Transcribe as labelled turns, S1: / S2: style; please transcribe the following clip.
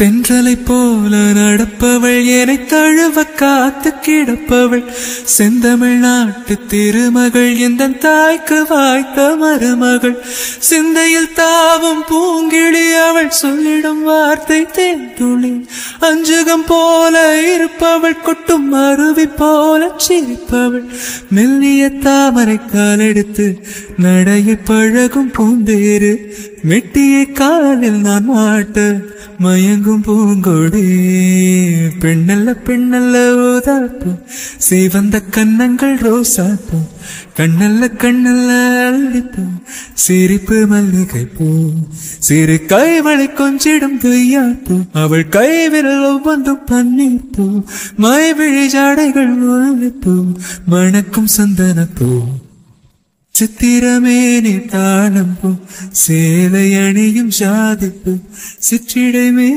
S1: தென்றலை போல நடப்பவள் என்னை தழுவ காத்து கிடப்பவள் செந்தமிழ்நாட்டு திருமகள் இந்த தாய்க்கு வாய்த்த மருமகள் சிந்தையில் தாவும் பூங்கிழி அவள் சொல்லிடும் வார்த்தை தேன்துளி அஞ்சுகம் போல இருப்பவள் கொட்டும் அருவி போல சிரிப்பவள் மெல்லிய தாமரை காலெடுத்து நடைய பழகும் பூந்தேறு மெட்டியை காலில் நான் மாட்ட மயங்கும் பூங்கொடி பெண்ணல்ல பெண்ணல்ல ஊதாப்பூ சிவந்த கன்னங்கள் ரோசாப்பூ கண்ணல்ல கண்ணல்ல அள்ளிப்பூ சிரிப்பு மல்லிகை பூ சிறு கைவளை கொஞ்சிடும் துய்யாப்பூ அவள் கைவிரல் ஒவ்வொன்றும் பன்னீர் பூ மைவிழி ஜாடைகள் முல்லைப்பூ மணக்கும் சந்தனப்பூ சித்திரமேனி தாளம்பூ சேலை அணியும் சாதிப்பு சிற்றிடைமே